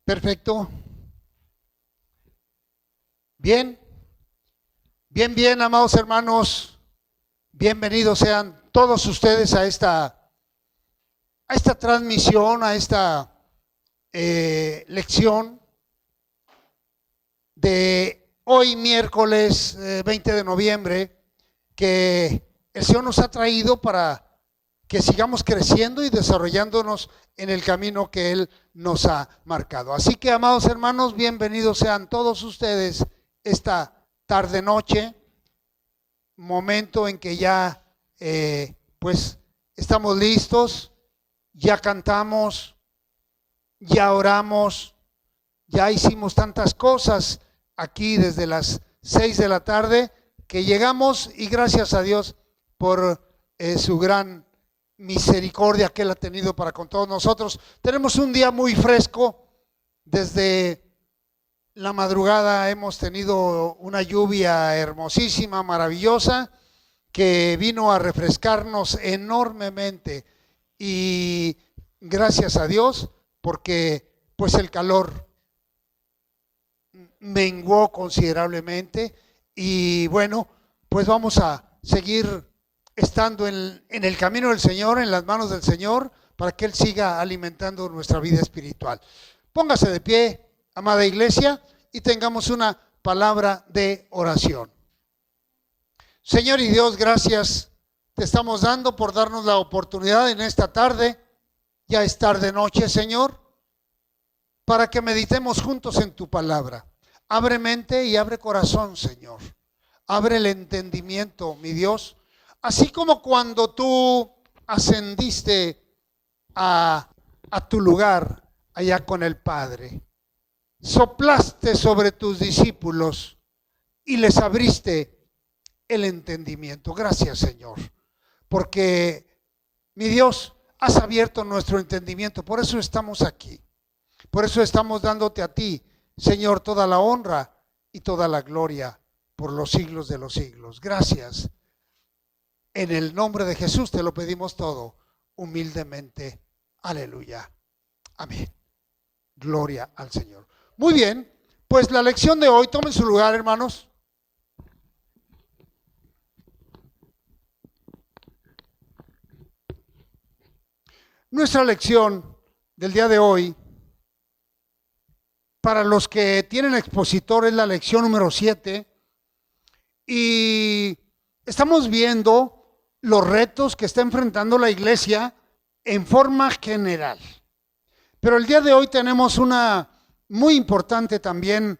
Perfecto. Bien, bien, amados hermanos. Bienvenidos sean todos ustedes a esta transmisión, a esta lección de hoy, miércoles 20 de noviembre, que el Señor nos ha traído para que sigamos creciendo y desarrollándonos en el camino que Él nos ha marcado. Así que, amados hermanos, bienvenidos sean todos ustedes esta tarde-noche, momento en que ya pues estamos listos, ya cantamos, ya oramos, ya hicimos tantas cosas aquí desde las 6 de la tarde que llegamos, y gracias a Dios por su gran misericordia que Él ha tenido para con todos nosotros. Tenemos un día muy fresco. Desde la madrugada hemos tenido una lluvia hermosísima, maravillosa, que vino a refrescarnos enormemente, y gracias a Dios, porque pues el calor menguó considerablemente, y bueno, pues vamos a seguir estando en el camino del Señor, en las manos del Señor, para que Él siga alimentando nuestra vida espiritual. Póngase de pie, amada iglesia, y tengamos una palabra de oración. Señor y Dios, gracias te estamos dando por darnos la oportunidad en esta tarde, ya es tarde noche, Señor, para que meditemos juntos en tu palabra. Abre mente y abre corazón, Señor. Abre el entendimiento, mi Dios. Así como cuando tú ascendiste a tu lugar allá con el Padre, soplaste sobre tus discípulos y les abriste el entendimiento. Gracias, Señor, porque, mi Dios, has abierto nuestro entendimiento. Por eso estamos aquí. Por eso estamos dándote a ti, Señor, toda la honra y toda la gloria por los siglos de los siglos. Gracias. En el nombre de Jesús te lo pedimos todo, humildemente. Aleluya. Amén. Gloria al Señor. Muy bien, pues la lección de hoy, tomen su lugar, hermanos. Nuestra lección del día de hoy, para los que tienen expositor, es la lección número 7, y estamos viendo los retos que está enfrentando la iglesia en forma general. Pero el día de hoy tenemos una muy importante también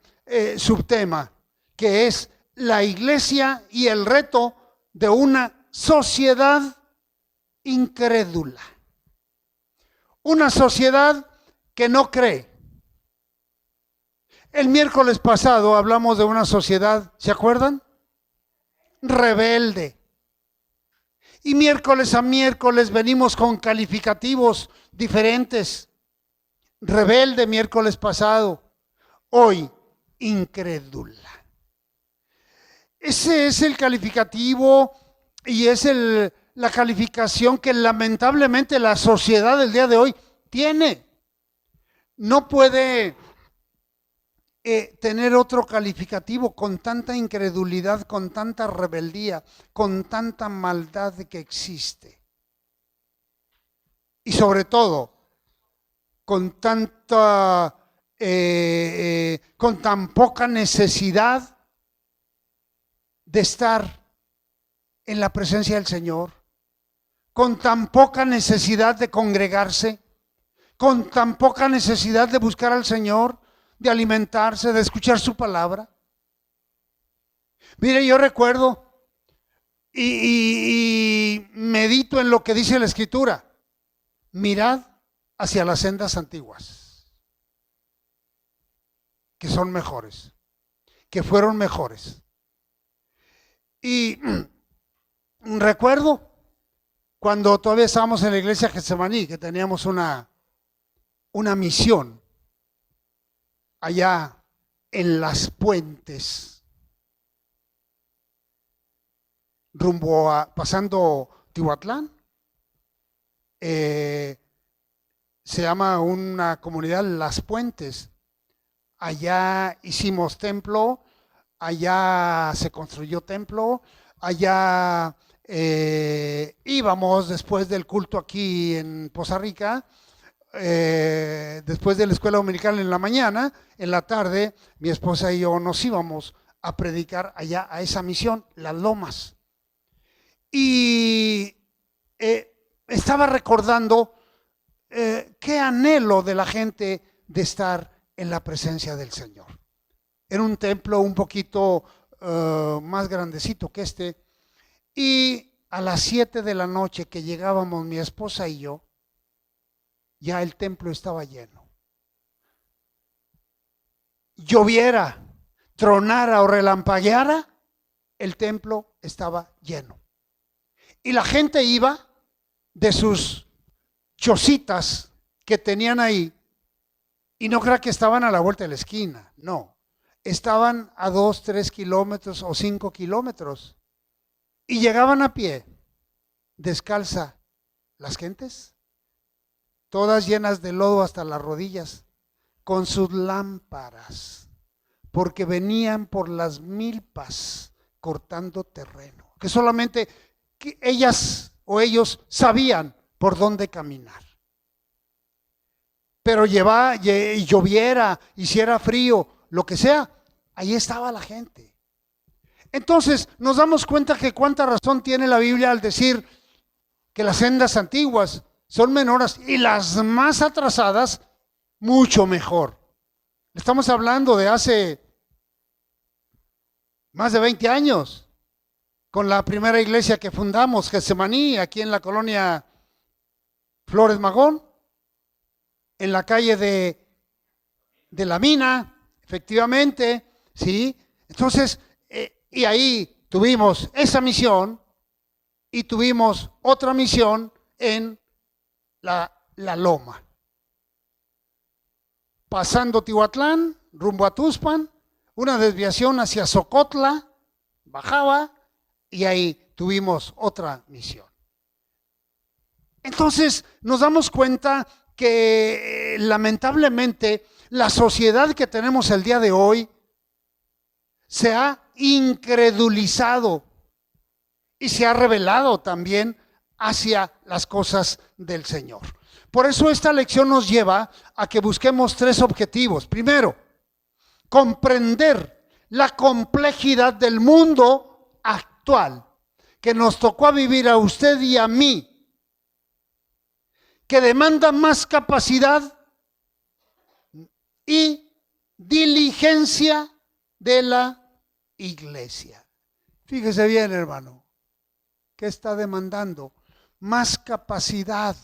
subtema, que es la iglesia y el reto de una sociedad incrédula. Una sociedad que no cree. El miércoles pasado hablamos de una sociedad, ¿se acuerdan? Rebelde. Y miércoles a miércoles venimos con calificativos diferentes. Rebelde miércoles pasado, hoy incrédula. Ese es el calificativo y es la calificación que lamentablemente la sociedad del día de hoy tiene. No puede tener otro calificativo con tanta incredulidad, con tanta rebeldía, con tanta maldad que existe. Y sobre todo, con tan poca necesidad de estar en la presencia del Señor, con tan poca necesidad de congregarse, con tan poca necesidad de buscar al Señor, de alimentarse, de escuchar su palabra. Mire, yo recuerdo y medito en lo que dice la Escritura: mirad hacia las sendas antiguas, que son mejores, que fueron mejores. Y recuerdo cuando todavía estábamos en la iglesia Getsemaní, que teníamos una misión allá en Las Puentes, rumbo a, pasando Tihuatlán, se llama una comunidad Las Puentes, allá hicimos templo, allá se construyó templo, allá íbamos después del culto aquí en Poza Rica, después de la escuela dominical en la mañana, en la tarde, mi esposa y yo nos íbamos a predicar allá a esa misión, Las Lomas. Y estaba recordando qué anhelo de la gente de estar en la presencia del Señor. Era un templo un poquito más grandecito que este, y a las 7 de la noche que llegábamos mi esposa y yo, ya el templo estaba lleno. Lloviera, tronara o relampagueara, el templo estaba lleno. Y la gente iba de sus chocitas que tenían ahí, y no crea que estaban a la vuelta de la esquina, no. Estaban a 2, 3 kilómetros o 5 kilómetros. Y llegaban a pie, descalza, las gentes, todas llenas de lodo hasta las rodillas, con sus lámparas, porque venían por las milpas cortando terreno, que solamente que ellas o ellos sabían por dónde caminar. Pero lloviera, hiciera frío, lo que sea, ahí estaba la gente. Entonces nos damos cuenta que cuánta razón tiene la Biblia al decir que las sendas antiguas son menores y las más atrasadas mucho mejor. Estamos hablando de hace más de 20 años, con la primera iglesia que fundamos, Getsemaní, aquí en la colonia Flores Magón, en la calle de la Mina, efectivamente, ¿sí? Entonces, y ahí tuvimos esa misión y tuvimos otra misión en la Loma. Pasando Tihuatlán, rumbo a Tuxpan, una desviación hacia Socotla, bajaba y ahí tuvimos otra misión. Entonces nos damos cuenta que lamentablemente la sociedad que tenemos el día de hoy se ha incredulizado y se ha rebelado también hacia las cosas del Señor. Por eso esta lección nos lleva a que busquemos 3 objetivos. Primero, comprender la complejidad del mundo actual que nos tocó vivir a usted y a mí, que demanda más capacidad y diligencia de la iglesia. Fíjese bien, hermano, que está demandando más capacidad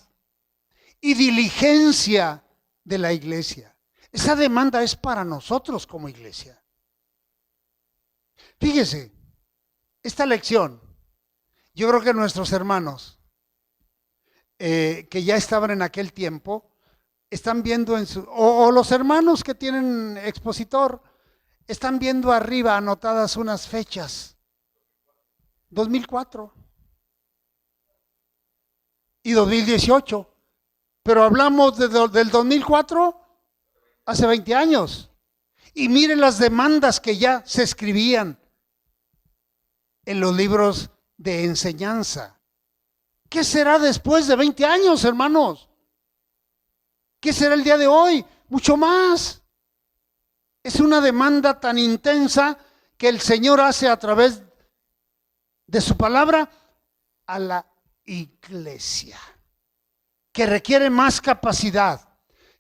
y diligencia de la iglesia. Esa demanda es para nosotros como iglesia. Fíjese, esta lección, yo creo que nuestros hermanos que ya estaban en aquel tiempo, están viendo o los hermanos que tienen expositor, están viendo arriba anotadas unas fechas. 2004 y 2018. Pero hablamos del 2004 hace 20 años. Y miren las demandas que ya se escribían en los libros de enseñanza. ¿Qué será después de 20 años, hermanos? ¿Qué será el día de hoy? Mucho más. Es una demanda tan intensa que el Señor hace a través de su palabra a la iglesia, que requiere más capacidad,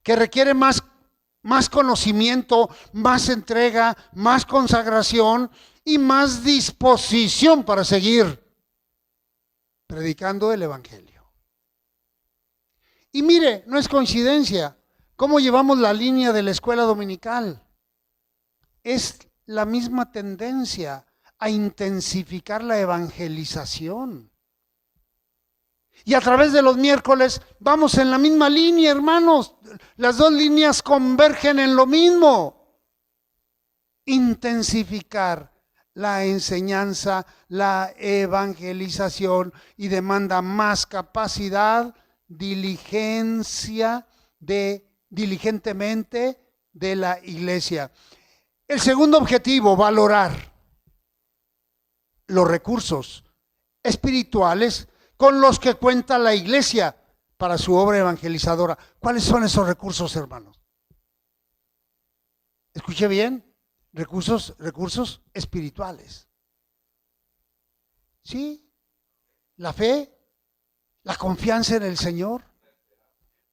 que requiere más conocimiento, más entrega, más consagración y más disposición para seguir predicando el evangelio. Y mire, no es coincidencia cómo llevamos la línea de la escuela dominical. Es la misma tendencia a intensificar la evangelización. Y a través de los miércoles vamos en la misma línea, hermanos. Las dos líneas convergen en lo mismo. Intensificar la enseñanza, la evangelización, y demanda más capacidad, diligencia diligentemente de la iglesia. El segundo objetivo, valorar los recursos espirituales con los que cuenta la iglesia para su obra evangelizadora. ¿Cuáles son esos recursos, hermanos? Escuche bien, recursos espirituales. ¿Sí? La fe, la confianza en el Señor,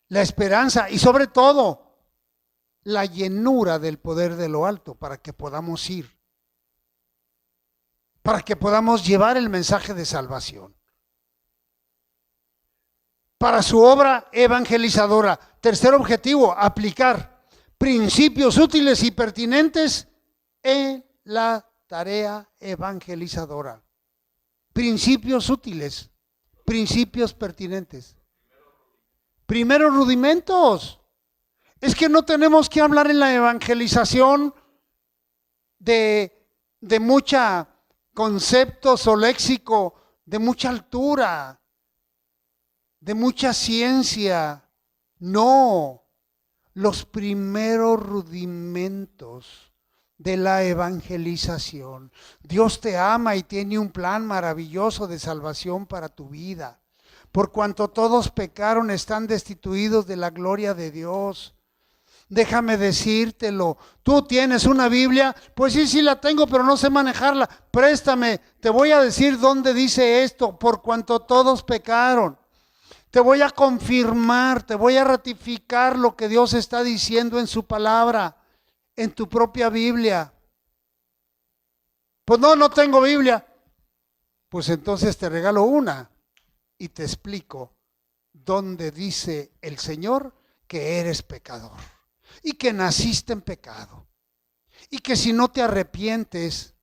la esperanza y sobre todo la llenura del poder de lo alto para que podamos ir, para que podamos llevar el mensaje de salvación. Para su obra evangelizadora. Tercer objetivo, aplicar principios útiles y pertinentes en la tarea evangelizadora. Principios útiles, principios pertinentes. Primero, rudimentos. Es que no tenemos que hablar en la evangelización de mucha conceptos o léxico, de mucha altura, de mucha ciencia. No, los primeros rudimentos de la evangelización. Dios te ama y tiene un plan maravilloso de salvación para tu vida. Por cuanto todos pecaron, están destituidos de la gloria de Dios. Déjame decírtelo, tú tienes una Biblia, pues sí la tengo, pero no sé manejarla. Préstame, te voy a decir dónde dice esto, por cuanto todos pecaron. Te voy a confirmar, te voy a ratificar lo que Dios está diciendo en su palabra, en tu propia Biblia. Pues no tengo Biblia. Pues entonces te regalo una y te explico dónde dice el Señor que eres pecador y que naciste en pecado y que si no te arrepientes,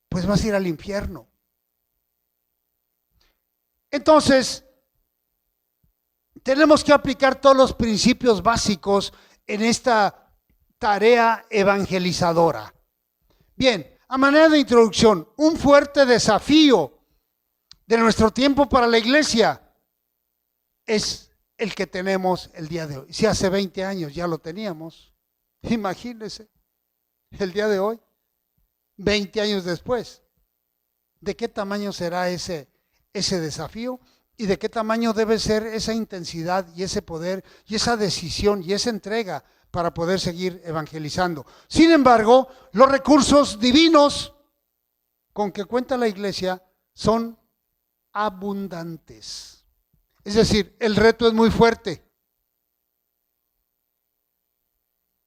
pues vas a ir al infierno. Entonces, tenemos que aplicar todos los principios básicos en esta tarea evangelizadora. Bien, a manera de introducción, un fuerte desafío de nuestro tiempo para la iglesia es el que tenemos el día de hoy. Si hace 20 años ya lo teníamos, imagínense, el día de hoy, 20 años después, ¿de qué tamaño será ese desafío? ¿Y de qué tamaño debe ser esa intensidad y ese poder y esa decisión y esa entrega para poder seguir evangelizando? Sin embargo, los recursos divinos con que cuenta la iglesia son abundantes. Es decir, el reto es muy fuerte,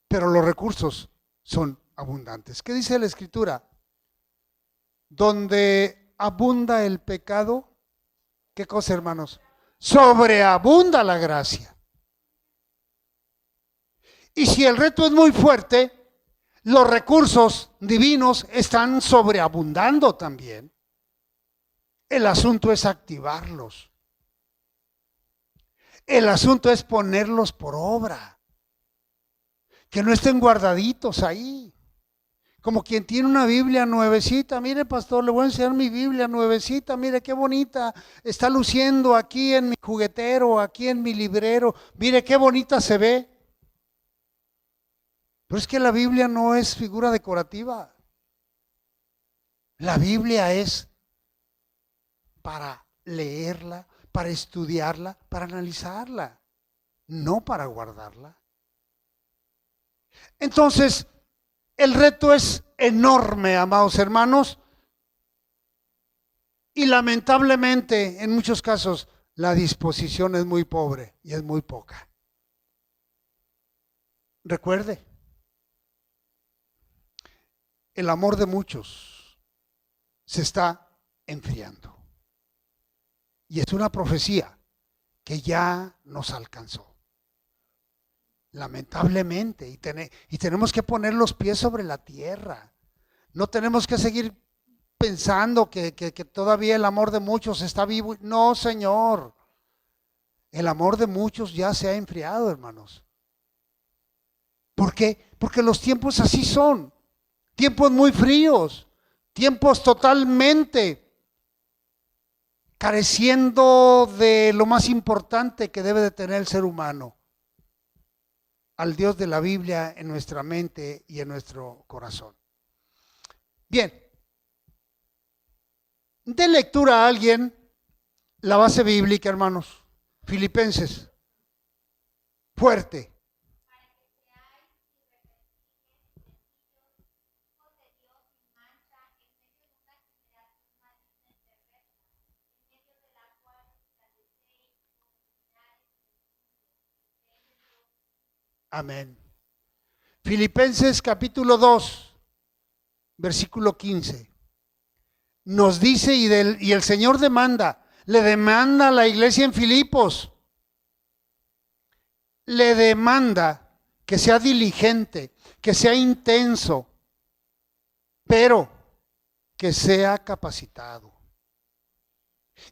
pero los recursos son abundantes. ¿Qué dice la Escritura? Donde abunda el pecado, ¿qué cosa, hermanos? Sobreabunda la gracia. Y si el reto es muy fuerte, los recursos divinos están sobreabundando también. El asunto es activarlos. El asunto es ponerlos por obra. Que no estén guardaditos ahí. Como quien tiene una Biblia nuevecita. Mire, pastor, le voy a enseñar mi Biblia nuevecita. Mire qué bonita está luciendo aquí en mi juguetero, aquí en mi librero. Mire qué bonita se ve. Pero es que la Biblia no es figura decorativa. La Biblia es para leerla, para estudiarla, para analizarla, no para guardarla. Entonces, el reto es enorme, amados hermanos, y lamentablemente, en muchos casos, la disposición es muy pobre y es muy poca. Recuerde, el amor de muchos se está enfriando. Y es una profecía que ya nos alcanzó. Lamentablemente. Y tenemos que poner los pies sobre la tierra. No tenemos que seguir pensando que todavía el amor de muchos está vivo. No, Señor. El amor de muchos ya se ha enfriado, hermanos. ¿Por qué? Porque los tiempos así son. Tiempos muy fríos. Tiempos totalmente careciendo de lo más importante que debe de tener el ser humano, al Dios de la Biblia en nuestra mente y en nuestro corazón. Bien, de lectura a alguien la base bíblica, hermanos. Filipenses, fuerte. Amén. Filipenses capítulo 2, versículo 15. Nos dice y el Señor le demanda a la iglesia en Filipos, le demanda que sea diligente, que sea intenso, pero que sea capacitado.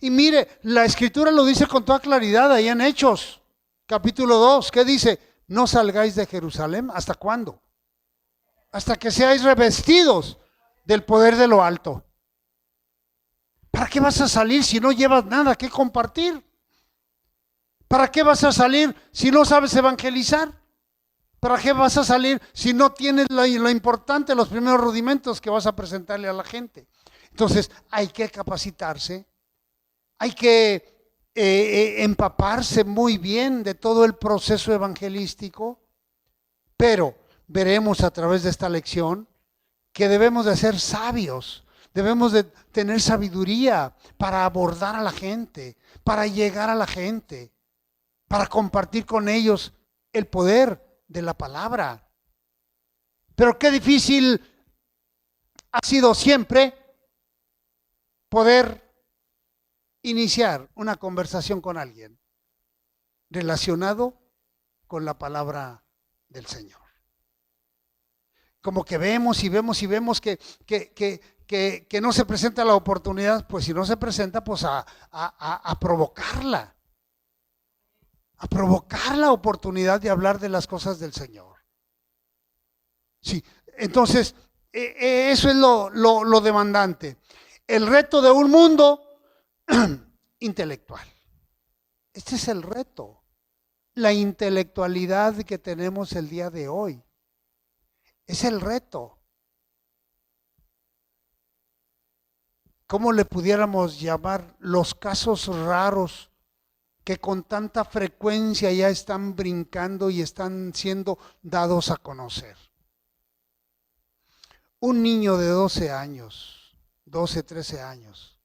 Y mire, la Escritura lo dice con toda claridad ahí en Hechos, capítulo 2, ¿qué dice? No salgáis de Jerusalén, ¿hasta cuándo? Hasta que seáis revestidos del poder de lo alto. ¿Para qué vas a salir si no llevas nada que compartir? ¿Para qué vas a salir si no sabes evangelizar? ¿Para qué vas a salir si no tienes lo importante, los primeros rudimentos que vas a presentarle a la gente? Entonces hay que capacitarse, hay que empaparse muy bien de todo el proceso evangelístico, pero veremos a través de esta lección que debemos de ser sabios, debemos de tener sabiduría para abordar a la gente, para llegar a la gente, para compartir con ellos el poder de la palabra. Pero qué difícil ha sido siempre poder iniciar una conversación con alguien relacionado con la palabra del Señor. Como que vemos y vemos y vemos que no se presenta la oportunidad, pues si no se presenta, pues a provocarla. A provocar la oportunidad de hablar de las cosas del Señor. Sí, entonces, eso es lo demandante. El reto de un mundo intelectual. Este es el reto. La intelectualidad que tenemos el día de hoy. Es el reto. ¿Cómo le pudiéramos llamar los casos raros que con tanta frecuencia ya están brincando y están siendo dados a conocer? Un niño de 12 años, 12, 13 años,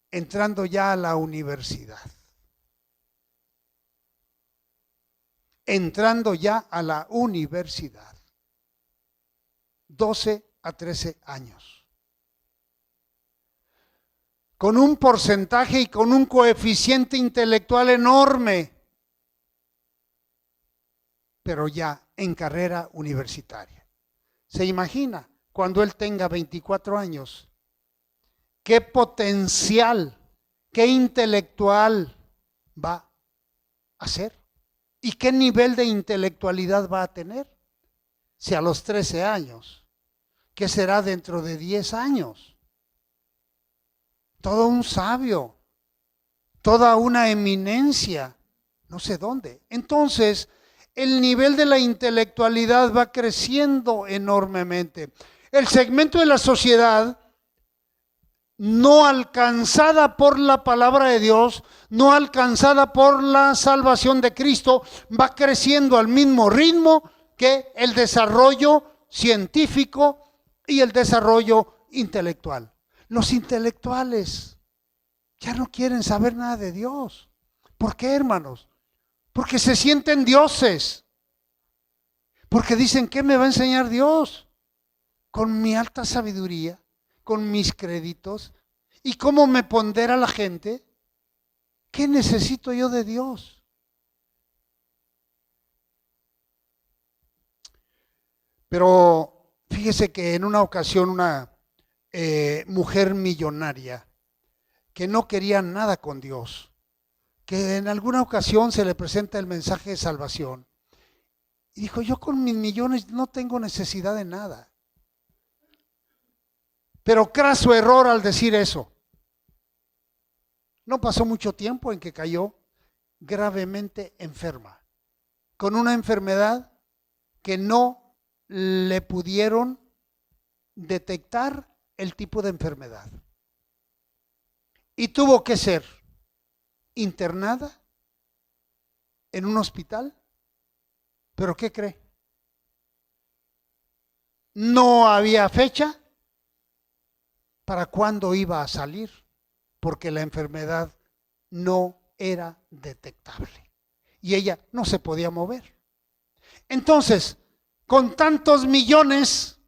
entrando ya a la universidad. Entrando ya a la universidad. 12 a 13 años. Con un porcentaje y con un coeficiente intelectual enorme, pero ya en carrera universitaria. ¿Se imagina cuando él tenga 24 años? ¿Qué potencial, qué intelectual va a ser? ¿Y qué nivel de intelectualidad va a tener? Si a los 13 años, ¿qué será dentro de 10 años? Todo un sabio, toda una eminencia, no sé dónde. Entonces, el nivel de la intelectualidad va creciendo enormemente. El segmento de la sociedad no alcanzada por la palabra de Dios, no alcanzada por la salvación de Cristo, va creciendo al mismo ritmo que el desarrollo científico y el desarrollo intelectual. Los intelectuales ya no quieren saber nada de Dios. ¿Por qué, hermanos? Porque se sienten dioses. Porque dicen, ¿qué me va a enseñar Dios? Con mi alta sabiduría, con mis créditos, y cómo me pondera la gente. ¿Qué necesito yo de Dios? Pero fíjese que en una ocasión una mujer millonaria que no quería nada con Dios, que en alguna ocasión se le presenta el mensaje de salvación, y dijo, yo con mis millones no tengo necesidad de nada. Pero craso error al decir eso. No pasó mucho tiempo en que cayó gravemente enferma, con una enfermedad que no le pudieron detectar el tipo de enfermedad. Y tuvo que ser internada en un hospital. ¿Pero qué cree? No había fecha para cuándo iba a salir, porque la enfermedad no era detectable y ella no se podía mover. Entonces, con tantos millones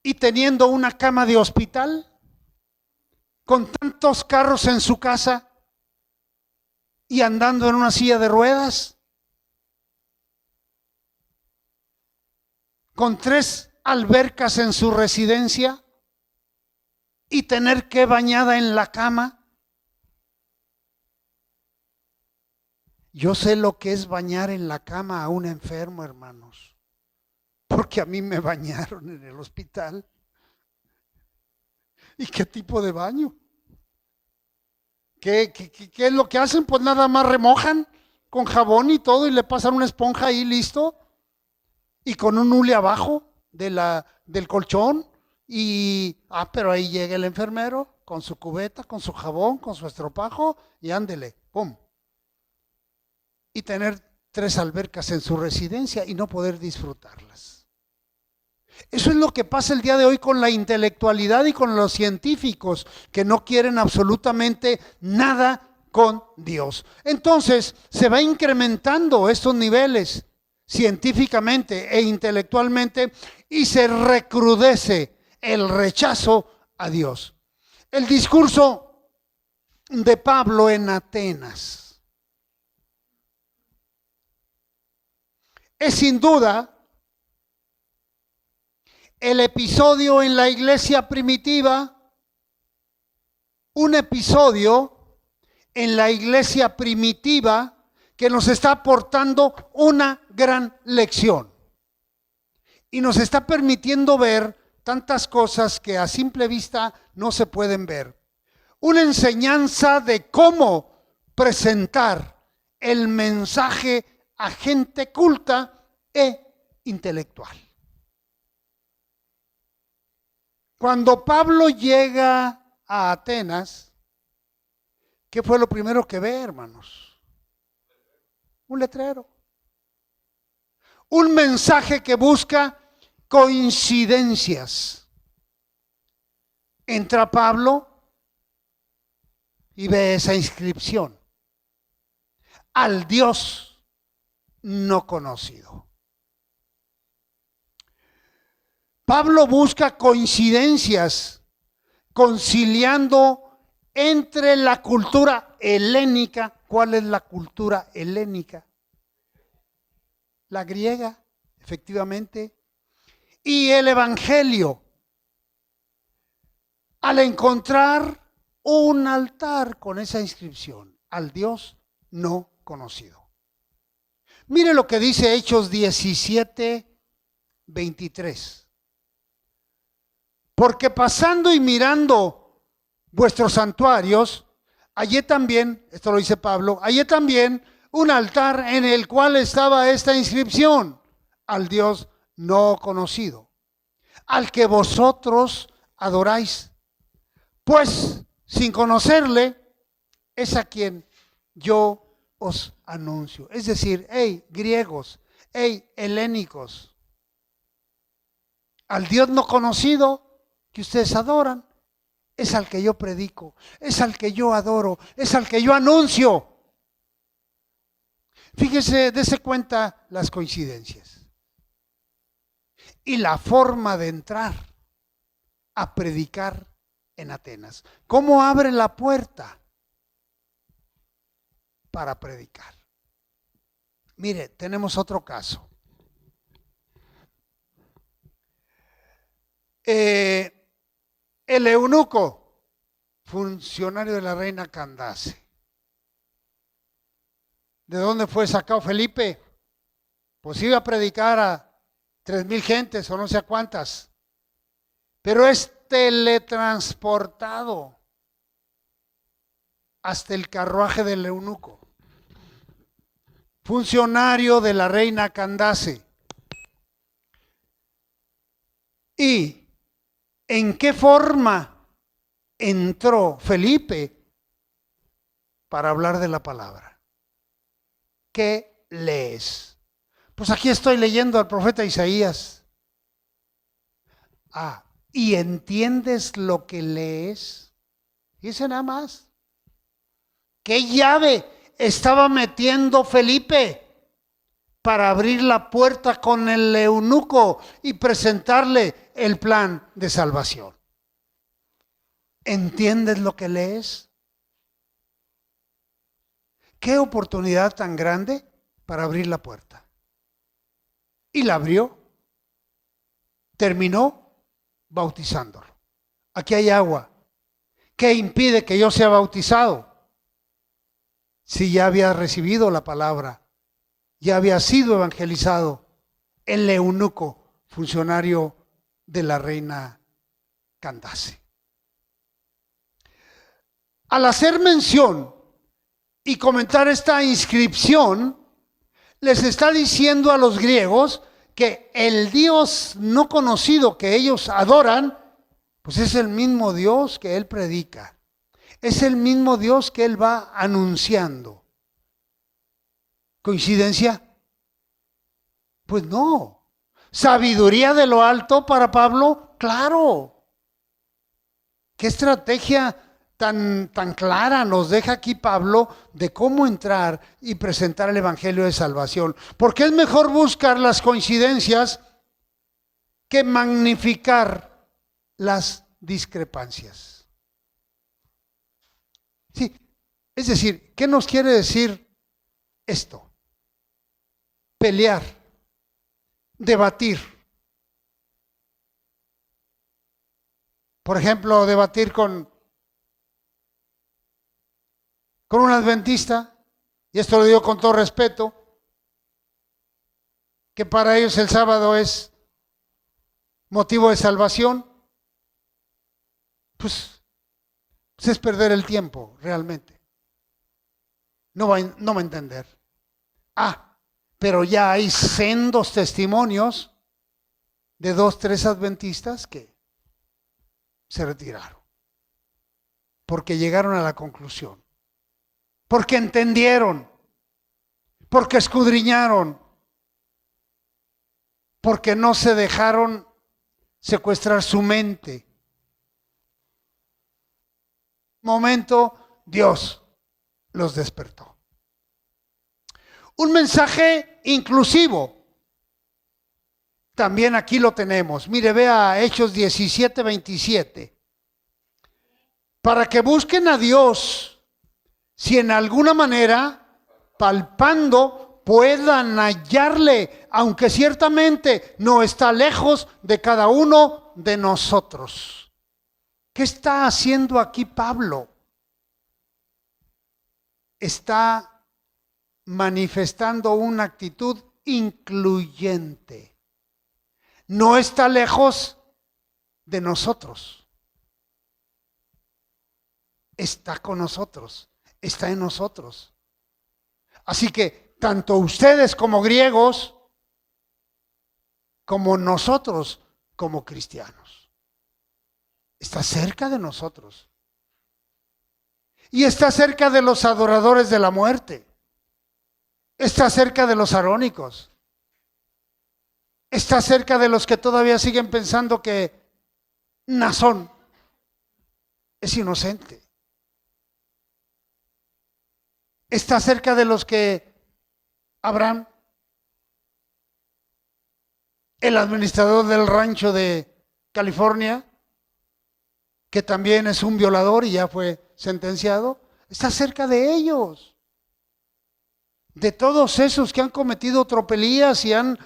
y teniendo una cama de hospital, con tantos carros en su casa y andando en una silla de ruedas, con 3 albercas en su residencia y tener que bañada en la cama. Yo sé lo que es bañar en la cama a un enfermo, hermanos, porque a mí me bañaron en el hospital. ¿Y qué tipo de baño? ¿Qué es lo que hacen? Pues nada más remojan con jabón y todo y le pasan una esponja ahí, listo, y con un hule abajo del colchón. Pero ahí llega el enfermero con su cubeta, con su jabón, con su estropajo y ándele, pum. Y tener 3 albercas en su residencia y no poder disfrutarlas. Eso es lo que pasa el día de hoy con la intelectualidad y con los científicos que no quieren absolutamente nada con Dios. Entonces se va incrementando estos niveles científicamente e intelectualmente y se recrudece el rechazo a Dios. El discurso de Pablo en Atenas es sin duda el episodio en la iglesia primitiva, un episodio en la iglesia primitiva que nos está aportando una gran lección y nos está permitiendo ver tantas cosas que a simple vista no se pueden ver. Una enseñanza de cómo presentar el mensaje a gente culta e intelectual. Cuando Pablo llega a Atenas, ¿qué fue lo primero que ve, hermanos? Un letrero. Un mensaje que busca coincidencias. Entra Pablo y ve esa inscripción: al Dios no conocido. Pablo busca coincidencias, conciliando entre la cultura helénica. ¿Cuál es la cultura helénica? La griega, efectivamente, y el evangelio. Al encontrar un altar con esa inscripción: al Dios no conocido. Mire lo que dice Hechos 17:23. Porque pasando y mirando vuestros santuarios, hallé también, esto lo dice Pablo, hallé también un altar en el cual estaba esta inscripción: al Dios no conocido, al que vosotros adoráis. Pues sin conocerle, es a quien yo os anuncio. Es decir, hey, griegos, hey, helénicos, al Dios no conocido que ustedes adoran, es al que yo predico, es al que yo adoro, es al que yo anuncio. Fíjese, dése cuenta las coincidencias y la forma de entrar a predicar en Atenas. ¿Cómo abre la puerta para predicar? Mire, tenemos otro caso. El eunuco, funcionario de la reina Candace. ¿De dónde fue sacado Felipe? Pues iba a predicar a 3,000 gentes o no sé a cuántas. Pero es teletransportado hasta el carruaje del eunuco. funcionario de la reina Candace. ¿Y en qué forma entró Felipe para hablar de la palabra? ¿Qué lees? Pues aquí estoy leyendo al profeta Isaías. ¿Y entiendes lo que lees? Dice nada más. ¿Qué llave estaba metiendo Felipe para abrir la puerta con el eunuco y presentarle el plan de salvación? ¿Entiendes lo que lees? ¿Qué oportunidad tan grande para abrir la puerta? Y la abrió. Terminó bautizándolo. Aquí hay agua. ¿Qué impide que yo sea bautizado? Si ya había recibido la palabra, ya había sido evangelizado el eunuco, funcionario de la reina Candace. Al hacer mención y comentar esta inscripción, les está diciendo a los griegos que el Dios no conocido que ellos adoran, pues es el mismo Dios que él predica. Es el mismo Dios que él va anunciando. ¿Coincidencia? Pues no. ¿Sabiduría de lo alto para Pablo? Claro. ¿Qué estrategia tan clara nos deja aquí Pablo de cómo entrar y presentar el evangelio de salvación? Porque es mejor buscar las coincidencias que magnificar las discrepancias. Sí, es decir, ¿qué nos quiere decir esto? Pelear, debatir. Por ejemplo, debatir con un adventista, y esto lo digo con todo respeto, que para ellos el sábado es motivo de salvación, pues es perder el tiempo realmente. No va a entender. Pero ya hay sendos testimonios de 2, 3 adventistas que se retiraron, porque llegaron a la conclusión. Porque entendieron, porque escudriñaron, porque no se dejaron secuestrar su mente. Momento, Dios los despertó. Un mensaje inclusivo. También aquí lo tenemos. Mire, vea Hechos 17, 27. Para que busquen a Dios, si en alguna manera, palpando, puedan hallarle, aunque ciertamente no está lejos de cada uno de nosotros. ¿Qué está haciendo aquí Pablo? Está manifestando una actitud incluyente. No está lejos de nosotros. Está con nosotros. Está en nosotros. Así que tanto ustedes como griegos, como nosotros como cristianos, está cerca de nosotros. Y está cerca de los adoradores de la muerte. Está cerca de los arónicos. Está cerca de los que todavía siguen pensando que Nazón es inocente. Está cerca de los que Abraham, el administrador del rancho de California, que también es un violador y ya fue sentenciado, está cerca de ellos. De todos esos que han cometido tropelías y han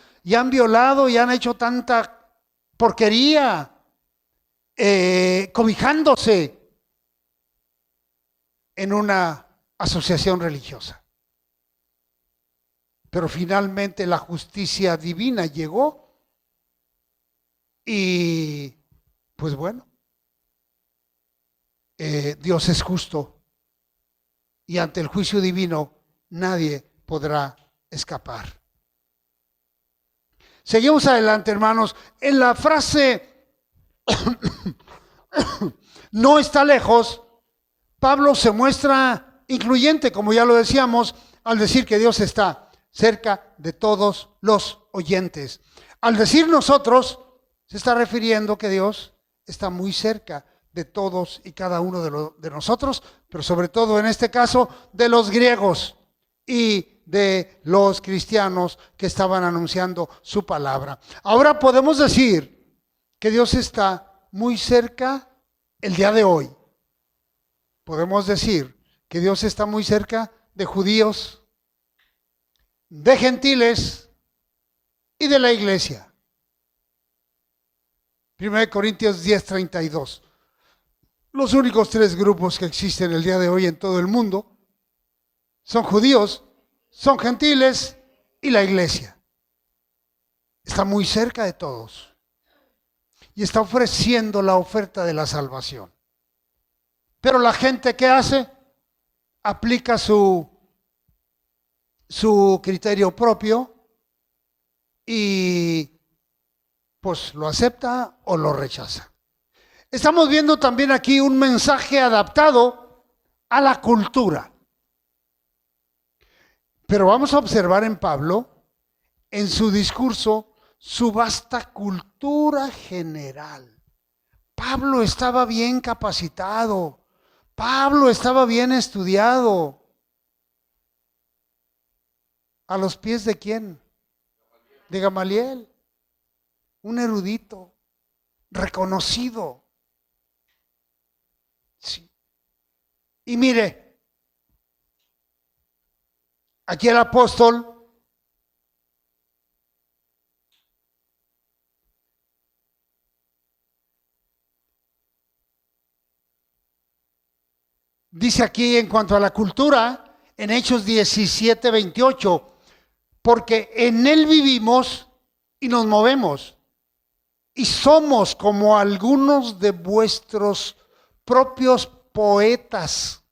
violado y han hecho tanta porquería, cobijándose en una asociación religiosa. Pero finalmente la justicia divina llegó y pues bueno, Dios es justo y ante el juicio divino nadie podrá escapar. Seguimos adelante, hermanos. En la frase no está lejos, Pablo se muestra incluyente, como ya lo decíamos, al decir que Dios está cerca de todos los oyentes. Al decir nosotros, se está refiriendo que Dios está muy cerca de todos y cada uno de nosotros, pero sobre todo en este caso de los griegos y de los cristianos que estaban anunciando su palabra. Ahora podemos decir que Dios está muy cerca el día de hoy. Podemos decir que Dios está muy cerca de judíos, de gentiles y de la iglesia. 1 Corintios 10:32. Los únicos tres grupos que existen el día de hoy en todo el mundo son judíos, son gentiles y la iglesia. Está muy cerca de todos y está ofreciendo la oferta de la salvación. Pero la gente, ¿qué hace? Aplica su criterio propio y pues lo acepta o lo rechaza. Estamos viendo también aquí un mensaje adaptado a la cultura. Pero vamos a observar en Pablo, en su discurso, su vasta cultura general. Pablo estaba bien capacitado. Pablo estaba bien estudiado. ¿A los pies de quién? De Gamaliel. Un erudito, reconocido. Sí. Y mire, aquí el apóstol dice aquí en cuanto a la cultura, en Hechos 17:28, porque en él vivimos y nos movemos, y somos como algunos de vuestros propios poetas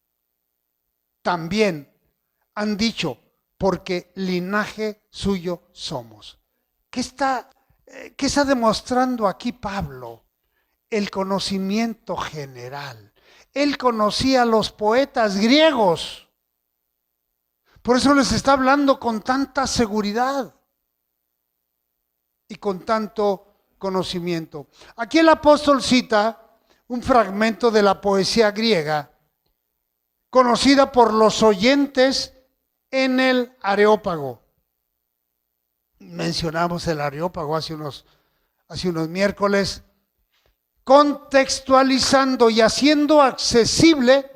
también han dicho, porque linaje suyo somos. ¿Qué está demostrando aquí Pablo? El conocimiento general. Él conocía a los poetas griegos. Por eso les está hablando con tanta seguridad y con tanto conocimiento. Aquí el apóstol cita un fragmento de la poesía griega, conocida por los oyentes en el Areópago. Mencionamos el Areópago hace unos miércoles, contextualizando y haciendo accesible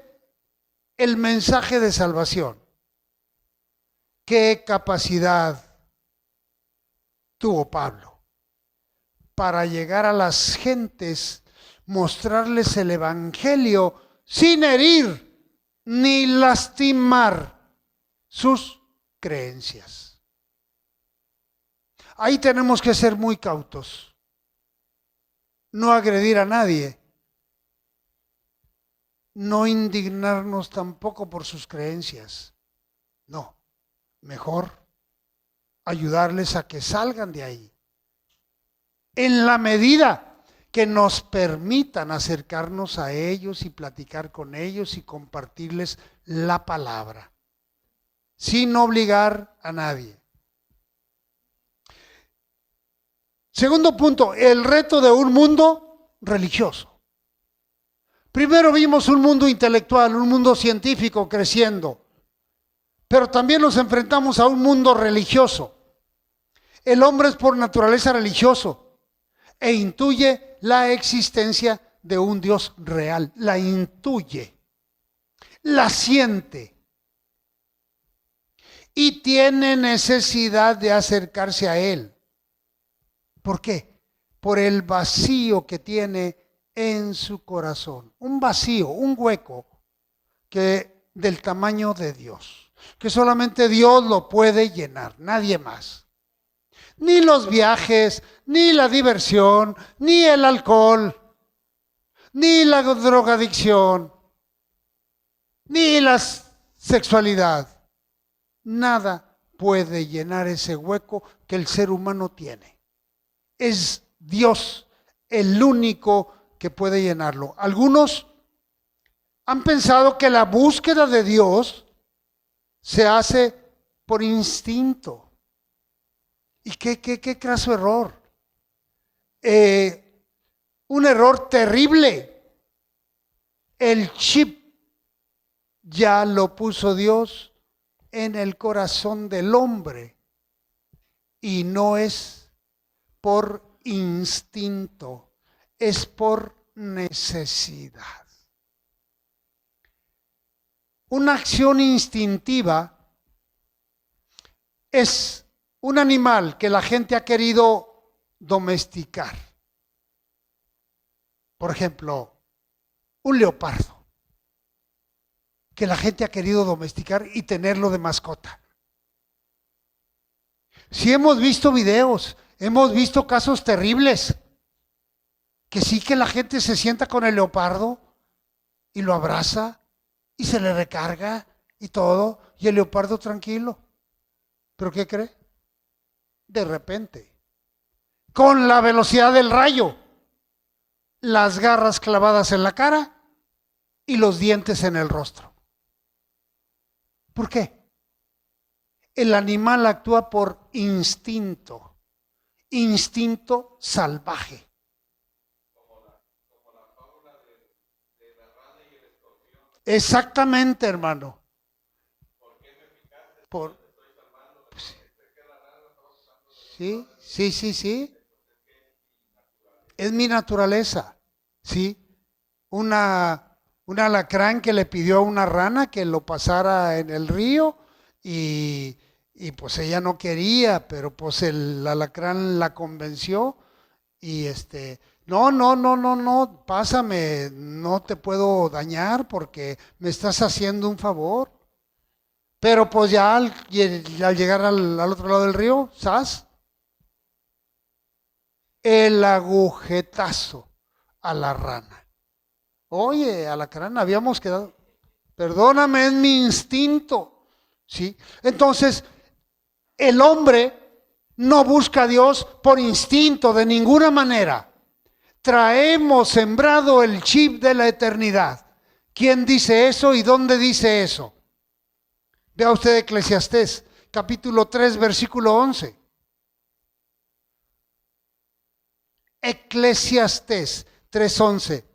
el mensaje de salvación. ¿Qué capacidad tuvo Pablo para llegar a las gentes, mostrarles el evangelio sin herir ni lastimar sus creencias? Ahí tenemos que ser muy cautos, no agredir a nadie, no indignarnos tampoco por sus creencias, no, mejor ayudarles a que salgan de ahí, en la medida que nos permitan acercarnos a ellos y platicar con ellos y compartirles la palabra, sin obligar a nadie. Segundo punto, el reto de un mundo religioso. Primero vimos un mundo intelectual, un mundo científico creciendo, pero también nos enfrentamos a un mundo religioso. El hombre es por naturaleza religioso e intuye la existencia de un Dios real, la intuye, la siente y tiene necesidad de acercarse a Él. ¿Por qué? Por el vacío que tiene en su corazón. Un vacío, un hueco que del tamaño de Dios, que solamente Dios lo puede llenar, nadie más. Ni los viajes, ni la diversión, ni el alcohol, ni la drogadicción, ni la sexualidad. Nada puede llenar ese hueco que el ser humano tiene. Es Dios el único que puede llenarlo. Algunos han pensado que la búsqueda de Dios se hace por instinto. ¿Y qué craso error? Un error terrible. El chip ya lo puso Dios en el corazón del hombre y no es por instinto, es por necesidad. Una acción instintiva es un animal que la gente ha querido domesticar. Por ejemplo, un leopardo, que la gente ha querido domesticar y tenerlo de mascota. Sí hemos visto videos, hemos visto casos terribles, que sí que la gente se sienta con el leopardo y lo abraza y se le recarga y todo, y el leopardo tranquilo. ¿Pero qué cree? De repente, con la velocidad del rayo, las garras clavadas en la cara y los dientes en el rostro. ¿Por qué? El animal actúa por instinto, instinto salvaje. Exactamente, hermano. Por, sí. Es mi naturaleza, ¿sí? Un alacrán que le pidió a una rana que lo pasara en el río y pues ella no quería, pero pues el alacrán la convenció y no, pásame, no te puedo dañar porque me estás haciendo un favor. Pero pues ya al llegar al otro lado del río, ¡zas! El agujetazo a la rana. Oye, alacrán, habíamos quedado. Perdóname, es mi instinto. ¿Sí? Entonces, el hombre no busca a Dios por instinto de ninguna manera. Traemos sembrado el chip de la eternidad. ¿Quién dice eso y dónde dice eso? Vea usted Eclesiastés, capítulo 3, versículo 11. Eclesiastés 3:11.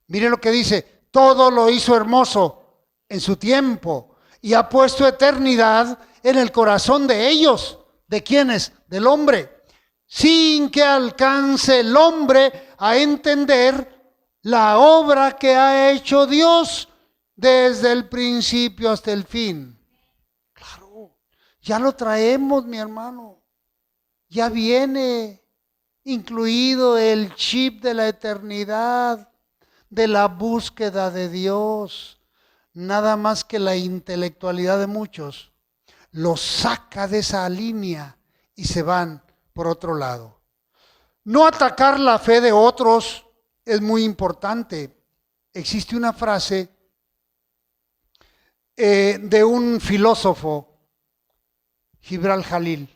Mire lo que dice: todo lo hizo hermoso en su tiempo y ha puesto eternidad en el corazón de ellos. ¿De quiénes? Del hombre. Sin que alcance el hombre a entender la obra que ha hecho Dios desde el principio hasta el fin. Claro, ya lo traemos, mi hermano. Ya viene incluido el chip de la eternidad, de la búsqueda de Dios. Nada más que la intelectualidad de muchos los saca de esa línea y se van por otro lado. No atacar la fe de otros es muy importante. Existe una frase de un filósofo, Gibran Jalil,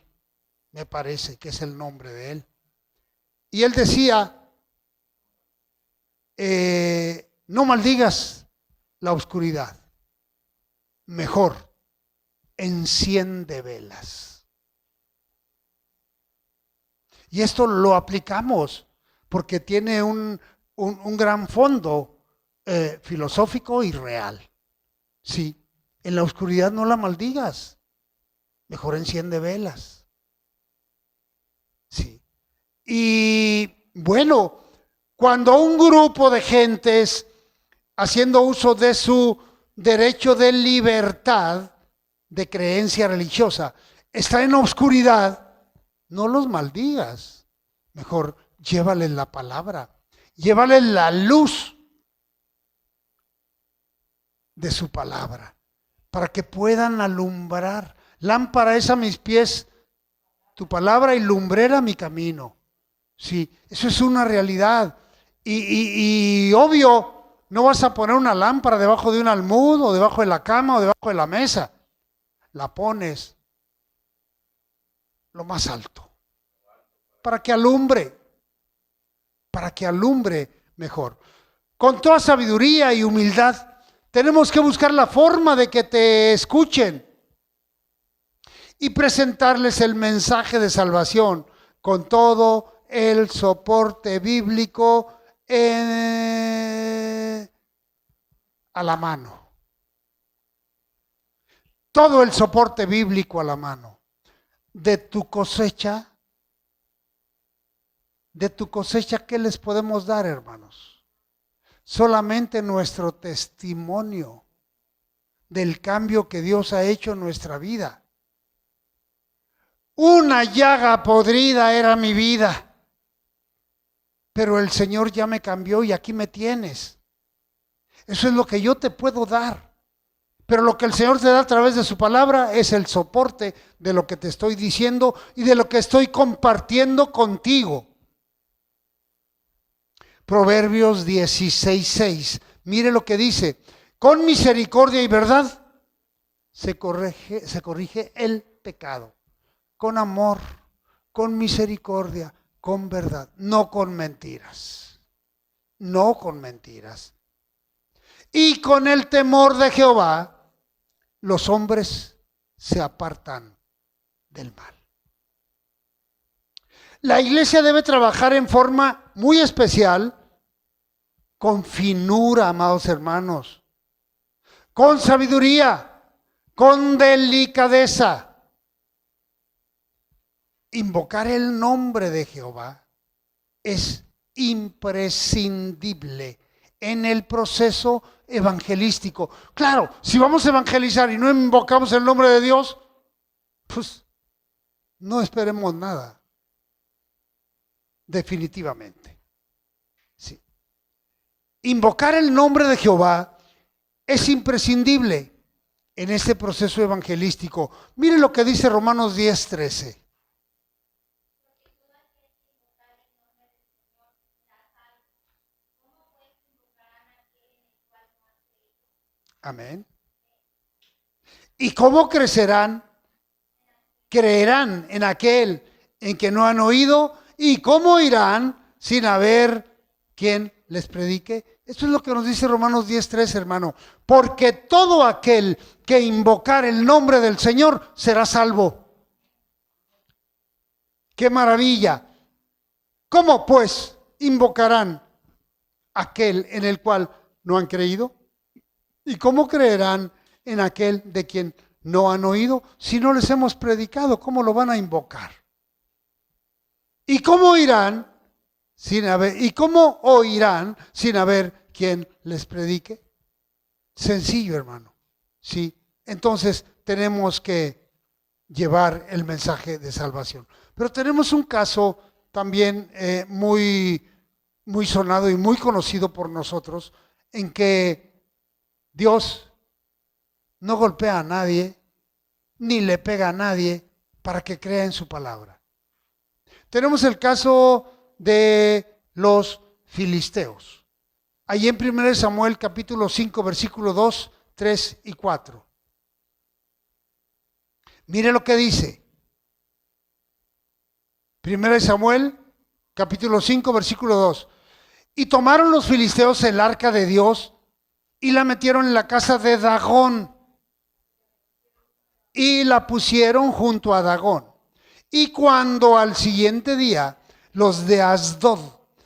me parece que es el nombre de él. Y él decía, no maldigas la oscuridad, mejor enciende velas. Y esto lo aplicamos porque tiene un gran fondo filosófico y real. Sí, en la oscuridad no la maldigas, mejor enciende velas. Sí. Y bueno, cuando un grupo de gentes, haciendo uso de su derecho de libertad, de creencia religiosa, está en oscuridad, no los maldigas, mejor llévales la palabra, llévales la luz de su palabra, para que puedan alumbrar. Lámpara es a mis pies tu palabra y lumbrera mi camino. Sí, eso es una realidad. Y obvio, no vas a poner una lámpara debajo de un almud o debajo de la cama o debajo de la mesa. La pones lo más alto, para que alumbre mejor. Con toda sabiduría y humildad, tenemos que buscar la forma de que te escuchen y presentarles el mensaje de salvación con todo el soporte bíblico a la mano. Todo el soporte bíblico a la mano. De tu cosecha, ¿qué les podemos dar, hermanos? Solamente nuestro testimonio del cambio que Dios ha hecho en nuestra vida. Una llaga podrida era mi vida, pero el Señor ya me cambió y aquí me tienes. Eso es lo que yo te puedo dar. Pero lo que el Señor te da a través de su palabra es el soporte de lo que te estoy diciendo y de lo que estoy compartiendo contigo. Proverbios 16:6. Mire lo que dice. Con misericordia y verdad se corrige el pecado. Con amor, con misericordia, con verdad. No con mentiras. No con mentiras. Y con el temor de Jehová, los hombres se apartan del mal. La iglesia debe trabajar en forma muy especial, con finura, amados hermanos, con sabiduría, con delicadeza. Invocar el nombre de Jehová es imprescindible en el proceso evangelístico. Claro, si vamos a evangelizar y no invocamos el nombre de Dios, pues no esperemos nada. Definitivamente. Sí. Invocar el nombre de Jehová es imprescindible en este proceso evangelístico. Mire lo que dice Romanos 10:13. Amén. ¿Y cómo crecerán? Creerán en aquel en que no han oído. ¿Y cómo irán sin haber quien les predique? Esto es lo que nos dice Romanos 10:3, hermano. Porque todo aquel que invocar el nombre del Señor será salvo. ¡Qué maravilla! ¿Cómo pues invocarán aquel en el cual no han creído? ¿Y cómo creerán en aquel de quien no han oído? Si no les hemos predicado, ¿cómo lo van a invocar? ¿Y cómo irán y cómo oirán sin haber quien les predique? Sencillo, hermano. Sí. Entonces tenemos que llevar el mensaje de salvación. Pero tenemos un caso también muy sonado y muy conocido por nosotros, en que Dios no golpea a nadie, ni le pega a nadie para que crea en su palabra. Tenemos el caso de los filisteos. Allí en 1 Samuel capítulo 5, versículo 2, 3 y 4. Mire lo que dice. 1 Samuel capítulo 5, versículo 2. Y tomaron los filisteos el arca de Dios y la metieron en la casa de Dagón y la pusieron junto a Dagón. Y cuando al siguiente día los de Asdod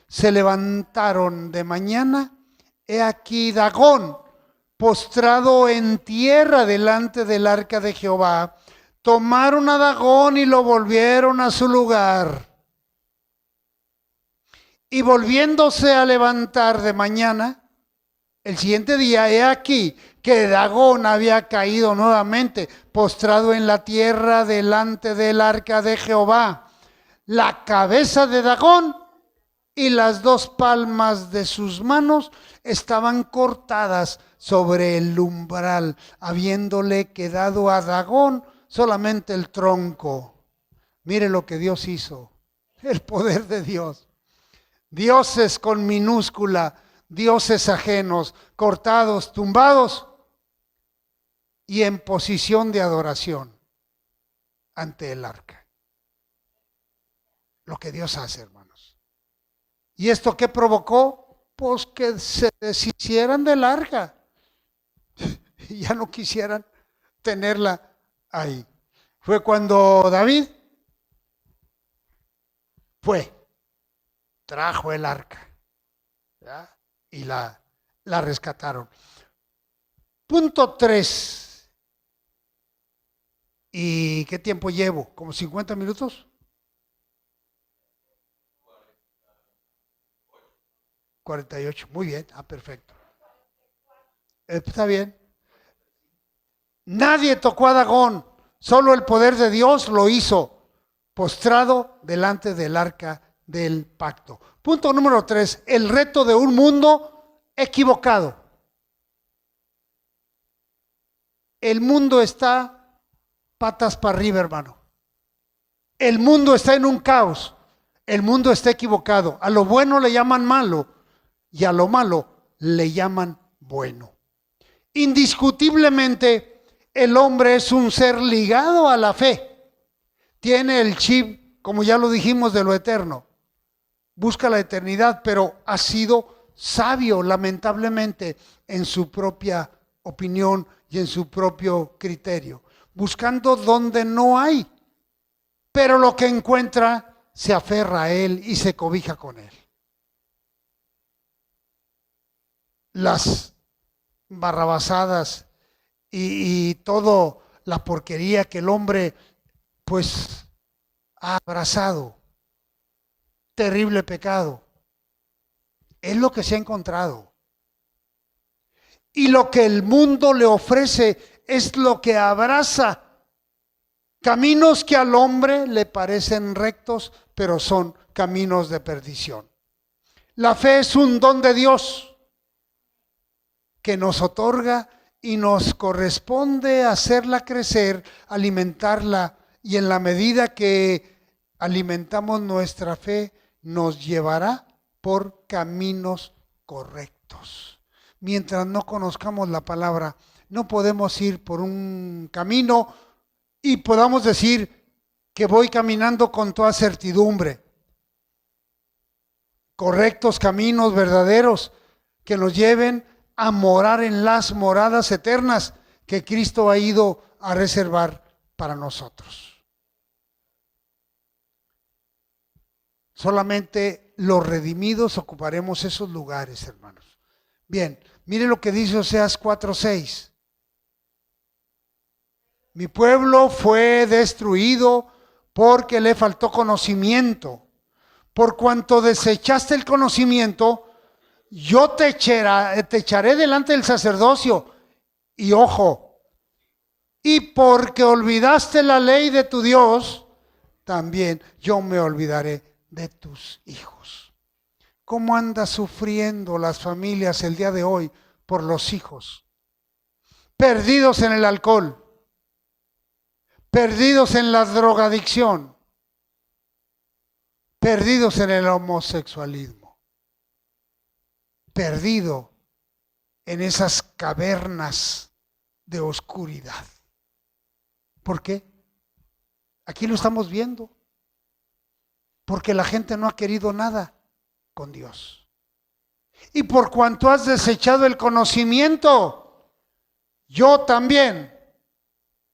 se levantaron de mañana, he aquí Dagón postrado en tierra delante del arca de Jehová. Tomaron a Dagón y lo volvieron a su lugar. Y volviéndose a levantar de mañana, el siguiente día, he aquí que Dagón había caído nuevamente, postrado en la tierra delante del arca de Jehová. La cabeza de Dagón y las dos palmas de sus manos estaban cortadas sobre el umbral, habiéndole quedado a Dagón solamente el tronco. Mire lo que Dios hizo, el poder de Dios. Dioses con minúscula, dioses ajenos, cortados, tumbados y en posición de adoración ante el arca. lo que Dios hace, hermanos. ¿Y esto qué provocó? Pues que se deshicieran del arca y ya no quisieran tenerla ahí. Fue cuando David trajo el arca, ¿ya? Y la rescataron. Punto 3. ¿Y qué tiempo llevo? ¿Como 50 minutos? 48. Muy bien. Perfecto. Está bien. Nadie tocó a Dagón. Solo el poder de Dios lo hizo, postrado delante del arca del pacto. Punto número 3. El reto de un mundo equivocado. El mundo está patas para arriba, hermano. El mundo está en un caos. El mundo está equivocado. A lo bueno le llaman malo y a lo malo le llaman bueno. Indiscutiblemente, el hombre es un ser ligado a la fe. Tiene el chip, como ya lo dijimos, de lo eterno. Busca la eternidad, pero ha sido sabio, lamentablemente, en su propia opinión y en su propio criterio, buscando donde no hay. Pero lo que encuentra se aferra a él y se cobija con él. Las barrabasadas y toda la porquería que el hombre pues ha abrazado, terrible pecado, es lo que se ha encontrado. Y lo que el mundo le ofrece es lo que abraza. Caminos que al hombre le parecen rectos, pero son caminos de perdición. La fe es un don de Dios que nos otorga y nos corresponde hacerla crecer, alimentarla, y en la medida que alimentamos nuestra fe, nos llevará por caminos correctos. Mientras no conozcamos la palabra, no podemos ir por un camino y podamos decir que voy caminando con toda certidumbre. Correctos caminos verdaderos que nos lleven a morar en las moradas eternas que Cristo ha ido a reservar para nosotros. Solamente los redimidos ocuparemos esos lugares, hermanos. Bien, mire lo que dice Oseas 4:6. Mi pueblo fue destruido porque le faltó conocimiento. Por cuanto desechaste el conocimiento, yo te echaré delante del sacerdocio. Y ojo, y porque olvidaste la ley de tu Dios, también yo me olvidaré de tus hijos. ¿Cómo andan sufriendo las familias el día de hoy por los hijos? Perdidos en el alcohol, perdidos en la drogadicción, perdidos en el homosexualismo, perdido en esas cavernas de oscuridad. ¿Por qué? Aquí lo estamos viendo. Porque la gente no ha querido nada con Dios. Y por cuanto has desechado el conocimiento, yo también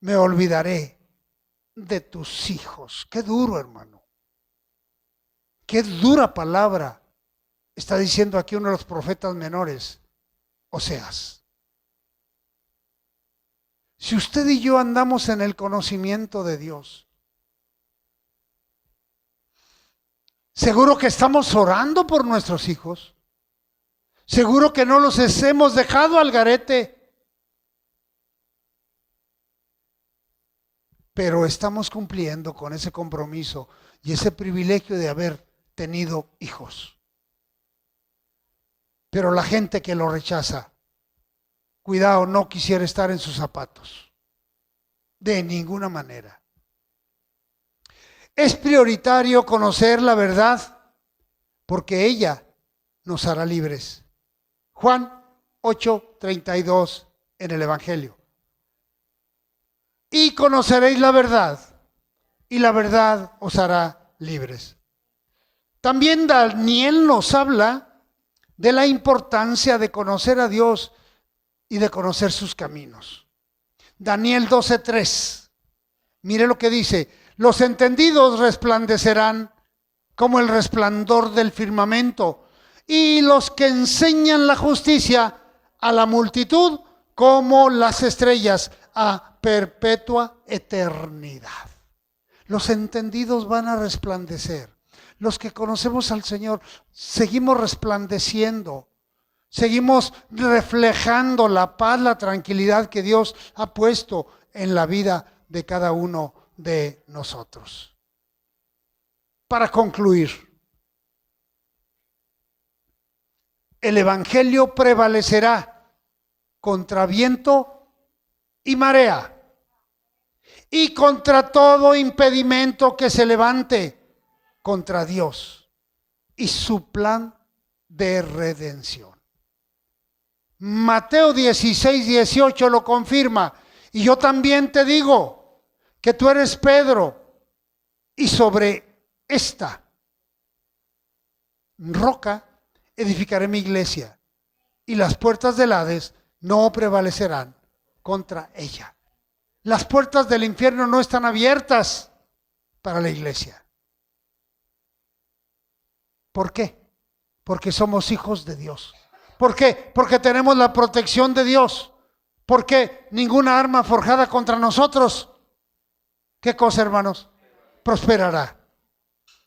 me olvidaré de tus hijos. Qué duro, hermano. Qué dura palabra está diciendo aquí uno de los profetas menores, Oseas. Si usted y yo andamos en el conocimiento de Dios, seguro que estamos orando por nuestros hijos. Seguro que no los hemos dejado al garete. Pero estamos cumpliendo con ese compromiso y ese privilegio de haber tenido hijos. Pero la gente que lo rechaza, cuidado, no quisiera estar en sus zapatos. De ninguna manera. Es prioritario conocer la verdad porque ella nos hará libres. Juan 8:32 en el Evangelio. Y conoceréis la verdad, y la verdad os hará libres. También Daniel nos habla de la importancia de conocer a Dios y de conocer sus caminos. Daniel 12:3. Mire lo que dice: los entendidos resplandecerán como el resplandor del firmamento, y los que enseñan la justicia a la multitud como las estrellas a perpetua eternidad. Los entendidos van a resplandecer. Los que conocemos al Señor seguimos resplandeciendo, seguimos reflejando la paz, la tranquilidad que Dios ha puesto en la vida de cada uno de nosotros. Para concluir, el Evangelio prevalecerá contra viento y marea y contra todo impedimento que se levante contra Dios y su plan de redención. Mateo 16:18 lo confirma. Y yo también te digo que tú eres Pedro, y sobre esta roca edificaré mi iglesia, y las puertas del Hades no prevalecerán contra ella. Las puertas del infierno no están abiertas para la iglesia. ¿Por qué? Porque somos hijos de Dios. ¿Por qué? Porque tenemos la protección de Dios. Porque ninguna arma forjada contra nosotros, ¿qué cosa, hermanos? Prosperará.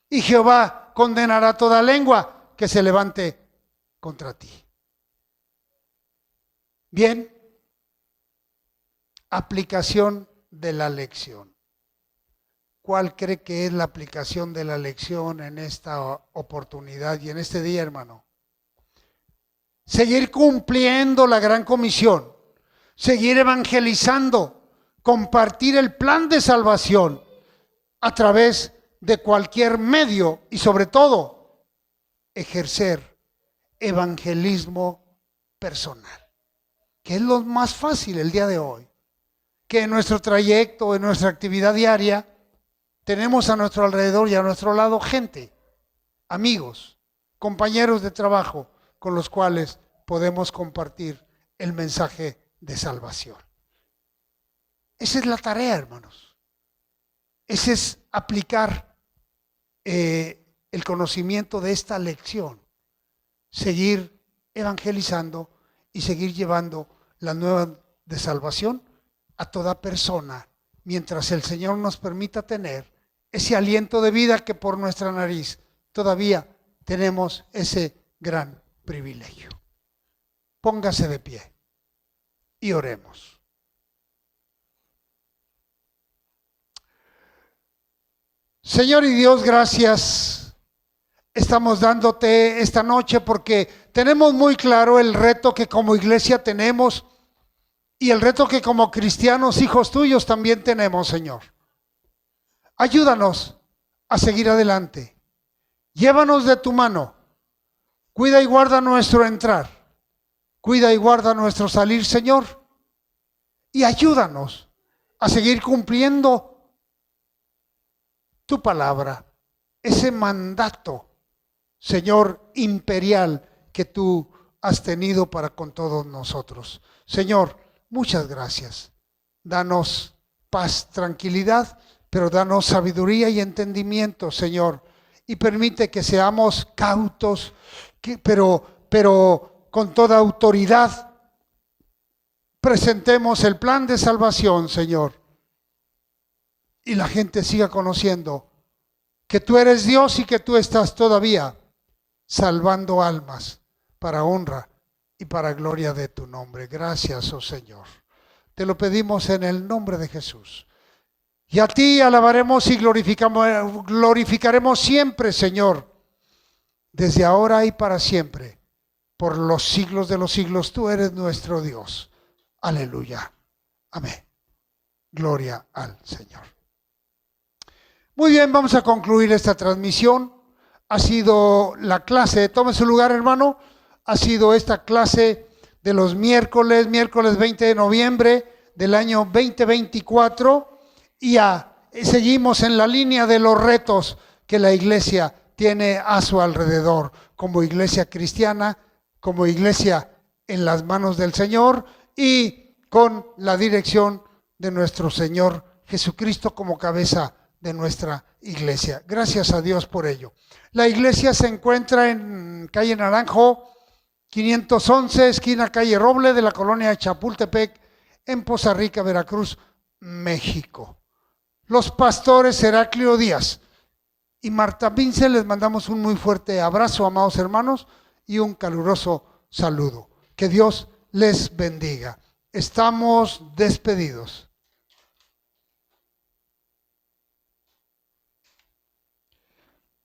Y Jehová condenará toda lengua que se levante contra ti. Bien, aplicación de la lección. ¿Cuál cree que es la aplicación de la lección en esta oportunidad y en este día, hermano? Seguir cumpliendo la gran comisión, seguir evangelizando, compartir el plan de salvación a través de cualquier medio y sobre todo ejercer evangelismo personal, que es lo más fácil el día de hoy, que en nuestro trayecto, en nuestra actividad diaria, tenemos a nuestro alrededor y a nuestro lado gente, amigos, compañeros de trabajo con los cuales podemos compartir el mensaje de salvación. Esa es la tarea, hermanos. Ese es aplicar el conocimiento de esta lección, seguir evangelizando y seguir llevando la nueva de salvación a toda persona, mientras el Señor nos permita tener ese aliento de vida que por nuestra nariz todavía tenemos ese gran privilegio. Póngase de pie y oremos. Señor y Dios, gracias. Estamos dándote esta noche porque tenemos muy claro el reto que como iglesia tenemos y el reto que como cristianos, hijos tuyos, también tenemos, Señor. Ayúdanos a seguir adelante. Llévanos de tu mano. Cuida y guarda nuestro entrar. Cuida y guarda nuestro salir, Señor. Y ayúdanos a seguir cumpliendo tu palabra, ese mandato, Señor, imperial que tú has tenido para con todos nosotros. Señor, muchas gracias. Danos paz, tranquilidad, pero danos sabiduría y entendimiento, Señor. Y permite que seamos cautos, pero con toda autoridad presentemos el plan de salvación, Señor. Y la gente siga conociendo que tú eres Dios y que tú estás todavía salvando almas para honra y para gloria de tu nombre. Gracias, oh Señor. Te lo pedimos en el nombre de Jesús. Y a ti alabaremos y glorificaremos siempre, Señor, desde ahora y para siempre, por los siglos de los siglos. Tú eres nuestro Dios. Aleluya. Amén. Gloria al Señor. Muy bien, vamos a concluir esta transmisión. Ha sido la clase, tome su lugar, hermano. Ha sido esta clase de los miércoles 20 de noviembre del año 2024. Y seguimos en la línea de los retos que la iglesia tiene a su alrededor como iglesia cristiana, como iglesia en las manos del Señor y con la dirección de nuestro Señor Jesucristo como cabeza de nuestra iglesia. Gracias a Dios por ello. La iglesia se encuentra en calle Naranjo, 511, esquina calle Roble de la colonia Chapultepec, en Poza Rica, Veracruz, México. Los pastores Heraclio Díaz y Marta Vince, les mandamos un muy fuerte abrazo, amados hermanos, y un caluroso saludo. Que Dios les bendiga. Estamos despedidos.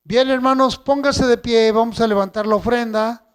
Bien, hermanos, póngase de pie, vamos a levantar la ofrenda.